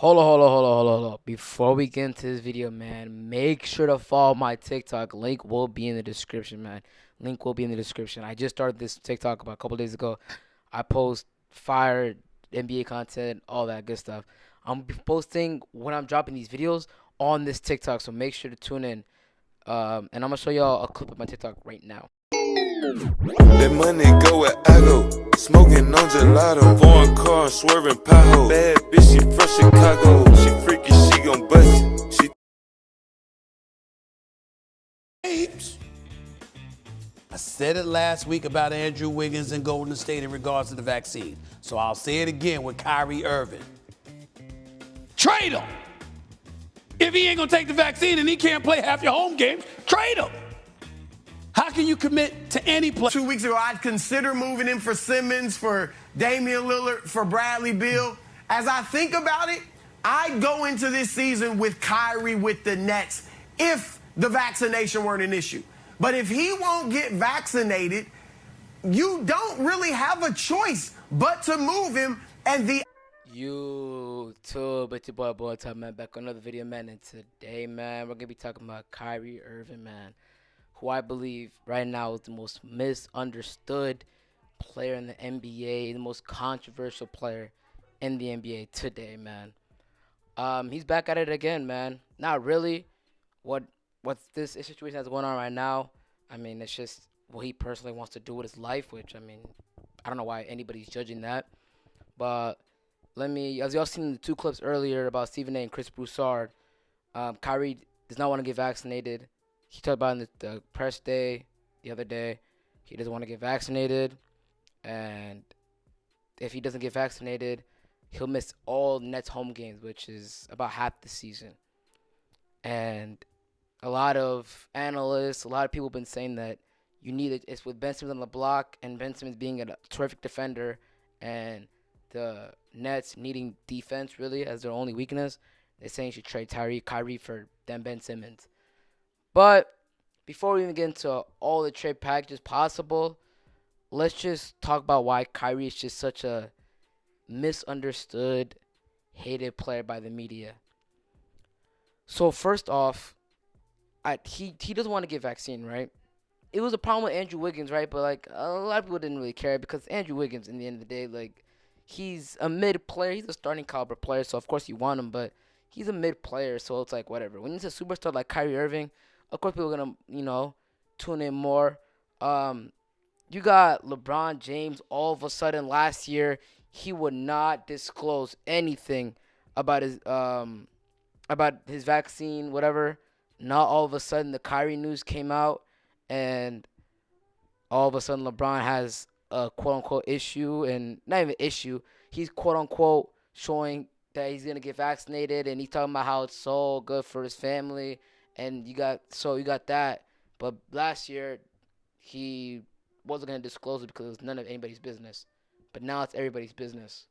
Hold on. Before we get into this video, man, make sure to follow my TikTok. Link will be in the description, man. Link will be in the description. I just started this TikTok about a couple days ago. I post fire NBA content, all that good stuff. I'm posting when I'm dropping these videos on this TikTok, so make sure to tune in. And I'm gonna show y'all a clip of my TikTok right now. That money go where I go. Smoking on gelato. Foreign car swerving pothole. Bad bitch, she from Chicago. She freaky, she gon' bust it. She Apes. I said it last week about Andrew Wiggins and Golden State in regards to the vaccine. So I'll say it again with Kyrie Irving. Trade him. If he ain't gonna take the vaccine and he can't play half your home games, trade him. How can you commit to any play? 2 weeks ago, I'd consider moving him for Simmons, for Damian Lillard, for Bradley Beal. As I think about it, I'd go into this season with Kyrie with the Nets if the vaccination weren't an issue. But if he won't get vaccinated, you don't really have a choice but to move him. And the YouTube, it's your boy Time, man, back on another video, man. And today, man, we're gonna be talking about Kyrie Irving, man, who I believe right now is the most misunderstood player in the NBA, the most controversial player in the NBA today, man. He's back at it again, man. Not really. What this situation that's going on right now, I mean, it's just what he personally wants to do with his life, which, I mean, I don't know why anybody's judging that. But as y'all seen the two clips earlier about Stephen A. and Chris Broussard, Kyrie does not want to get vaccinated. He talked about in the press day the other day. He doesn't want to get vaccinated. And if he doesn't get vaccinated, he'll miss all Nets home games, which is about half the season. And a lot of analysts, a lot of people have been saying that you need it. It's with Ben Simmons on the block and Ben Simmons being a terrific defender and the Nets needing defense really as their only weakness. They're saying you should trade Kyrie for Ben Simmons. But before we even get into all the trade packages possible, let's just talk about why Kyrie is just such a misunderstood, hated player by the media. So first off, he doesn't want to get vaccine, right? It was a problem with Andrew Wiggins, right? But like a lot of people didn't really care because Andrew Wiggins, in the end of the day, like he's a mid player. He's a starting caliber player, so of course you want him. But he's a mid player, so it's like whatever. When it's a superstar like Kyrie Irving, of course people are gonna tune in more. You got LeBron James. All of a sudden last year he would not disclose anything about his vaccine, whatever. Now all of a sudden the Kyrie news came out, and all of a sudden LeBron has a quote unquote issue, and not even issue. He's quote unquote showing that he's gonna get vaccinated, and he's talking about how it's so good for his family, and you got that. But last year he wasn't gonna disclose it because it was none of anybody's business. But now it's everybody's business.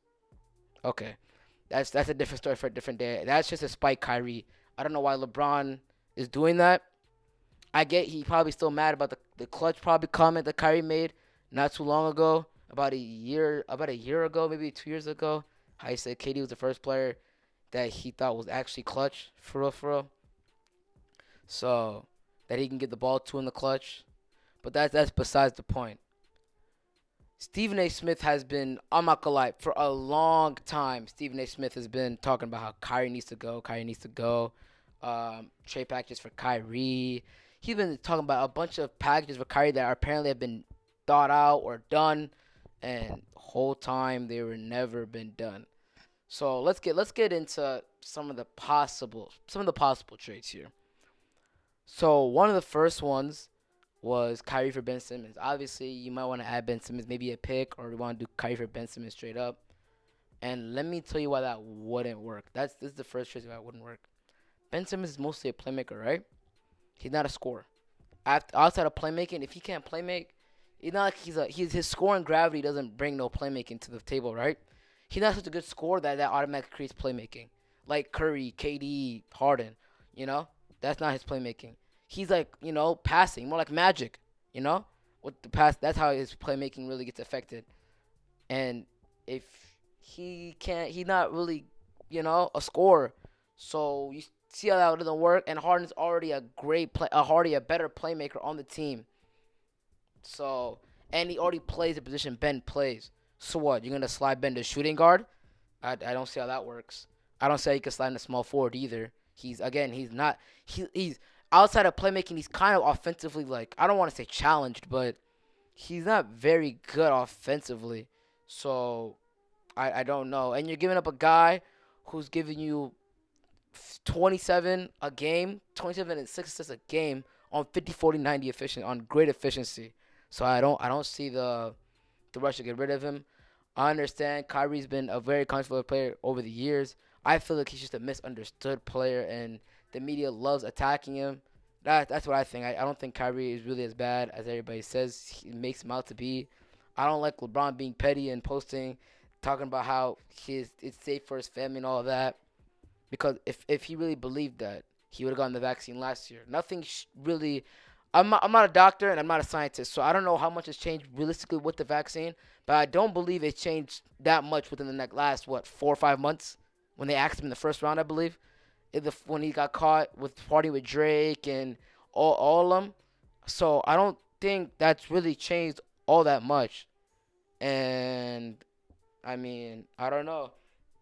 Okay, that's a different story for a different day. That's just to spite Kyrie. I don't know why LeBron is doing that. I get he probably still mad about the clutch probably comment that Kyrie made not too long ago, about a year ago, maybe 2 years ago. How he said KD was the first player that he thought was actually clutch for real. So that he can get the ball to in the clutch. But that's besides the point. Stephen A. Smith has been, I'm not gonna lie, for a long time, Stephen A. Smith has been talking about how Kyrie needs to go. Trade packages for Kyrie. He's been talking about a bunch of packages for Kyrie that apparently have been thought out or done, and the whole time they were never been done. So let's get into some of the possible trades here. So one of the first ones was Kyrie for Ben Simmons. Obviously, you might want to add Ben Simmons, maybe a pick, or you want to do Kyrie for Ben Simmons straight up. And let me tell you why that wouldn't work. This is the first trade that wouldn't work. Ben Simmons is mostly a playmaker, right? He's not a scorer. Outside of playmaking, if he can't playmake, it's not like his scoring gravity doesn't bring no playmaking to the table, right? He's not such a good scorer that automatically creates playmaking. Like Curry, KD, Harden, that's not his playmaking. He's like, passing, more like Magic, with the pass. That's how his playmaking really gets affected. And if he's not really a scorer. So you see how that doesn't work. And Harden's already a better playmaker on the team. So, and he already plays the position Ben plays. So what? You're gonna slide Ben to shooting guard? I don't see how that works. I don't say he can slide in a small forward either. He's not he's outside of playmaking. He's kind of offensively, like, I don't want to say challenged, but he's not very good offensively. So I don't know. And you're giving up a guy who's giving you 27 a game, 27 and 6 assists a game on 50, 40, 90 efficient on great efficiency. So I don't see the rush to get rid of him. I understand Kyrie's been a very controversial player over the years. I feel like he's just a misunderstood player, and the media loves attacking him. That's what I think. I don't think Kyrie is really as bad as everybody says he makes him out to be. I don't like LeBron being petty and posting, talking about how it's safe for his family and all of that. Because if he really believed that, he would have gotten the vaccine last year. Nothing really. I'm not a doctor and I'm not a scientist, so I don't know how much has changed realistically with the vaccine. But I don't believe it changed that much within the last 4 or 5 months when they asked him in the first round, I believe, when he got caught with partying with Drake and all of them. So I don't think that's really changed all that much. And I mean, I don't know.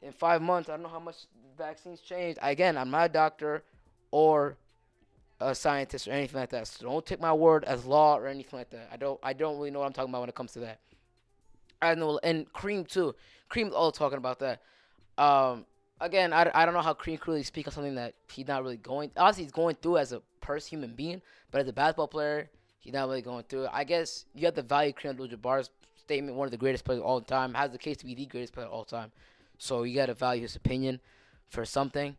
In 5 months, I don't know how much vaccines changed. Again, I'm not a doctor or a scientist or anything like that. So don't take my word as law or anything like that. I don't really know what I'm talking about when it comes to that. I know, and Cream too. Cream's all talking about that. Again, I don't know how Cream could really speak on something that he's not really going. Obviously, he's going through as a human being, but as a basketball player, he's not really going through it. I guess you have to value Kareem Abdul-Jabbar's statement, one of the greatest players of all time, has the case to be the greatest player of all time. So you got to value his opinion for something.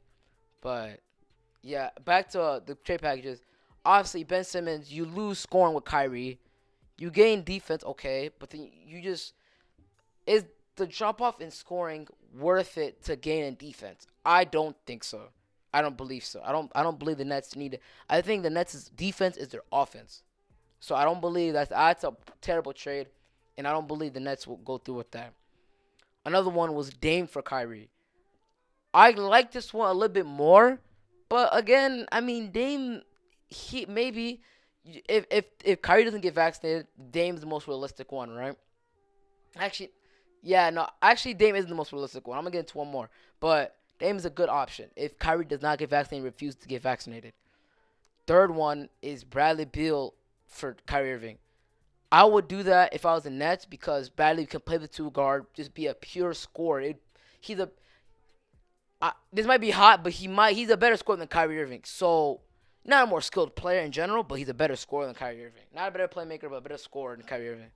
But yeah, back to the trade packages. Obviously, Ben Simmons, you lose scoring with Kyrie. You gain defense, okay, but then you just is the drop off in scoring worth it to gain in defense? I don't think so. I don't believe so. I don't believe the Nets need it. I think the Nets' defense is their offense. So I don't believe that's a terrible trade, and I don't believe the Nets will go through with that. Another one was Dame for Kyrie. I like this one a little bit more, but again, I mean Dame, he maybe if Kyrie doesn't get vaccinated, Dame's the most realistic one, right? Actually, yeah, no, actually Dame isn't the most realistic one. I'm gonna get into one more, but Dame is a good option if Kyrie does not get vaccinated, refuses to get vaccinated. Third one is Bradley Beal for Kyrie Irving. I would do that if I was the Nets because Bradley can play the two guard, just be a pure scorer. He's a this might be hot, but he's a better scorer than Kyrie Irving. So not a more skilled player in general, but he's a better scorer than Kyrie Irving. Not a better playmaker, but a better scorer than Kyrie Irving.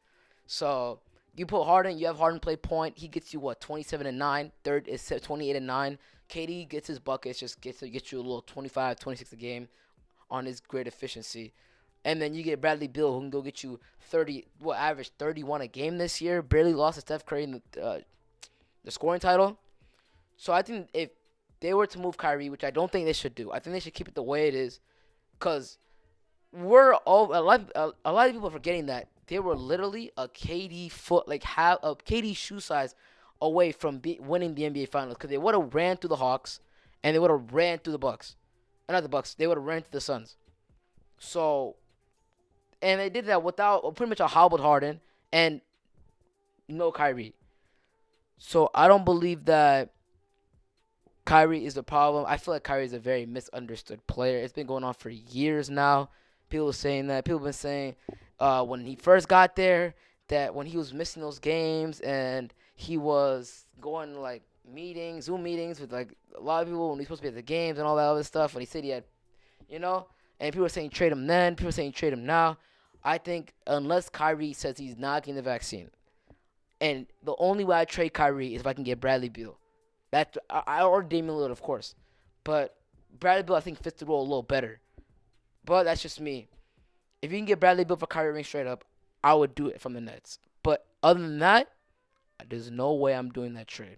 So you put Harden, you have Harden play point. He gets you 27 and 9. Third is 28 and 9. KD gets his buckets, just gets you a little 25, 26 a game on his great efficiency. And then you get Bradley Beal, who can go get you average 31 a game this year. Barely lost to Steph Curry in the scoring title. So I think if they were to move Kyrie, which I don't think they should do, I think they should keep it the way it is, because a lot of people are forgetting that they were literally a KD KD shoe size away from winning the NBA Finals, because they would have ran through the Hawks and they would have ran through the Bucks, not the Bucks. They would have ran through the Suns. So, and they did that without pretty much a hobbled Harden and no Kyrie. So I don't believe that Kyrie is the problem. I feel like Kyrie is a very misunderstood player. It's been going on for years now. People are saying that. People have been saying when he first got there that when he was missing those games and he was going to like Zoom meetings with like a lot of people when he's supposed to be at the games and all that other stuff. When he said he had, and people are saying trade him then. People are saying trade him now. I think unless Kyrie says he's not getting the vaccine, and the only way I trade Kyrie is if I can get Bradley Beal. Or Damian Lillard, of course. But Bradley Beal, I think, fits the role a little better. But that's just me. If you can get Bradley Beal for Kyrie Irving straight up, I would do it from the Nets. But other than that, there's no way I'm doing that trade.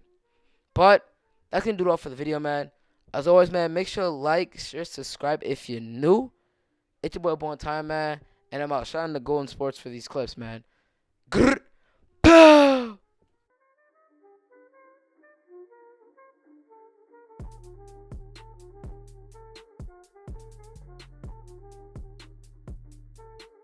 But that's going to do it all for the video, man. As always, man, make sure to like, share, subscribe if you're new. It's your boy, Born Time, man. And I'm out. Shout out to Golden Sports for these clips, man. Grrr.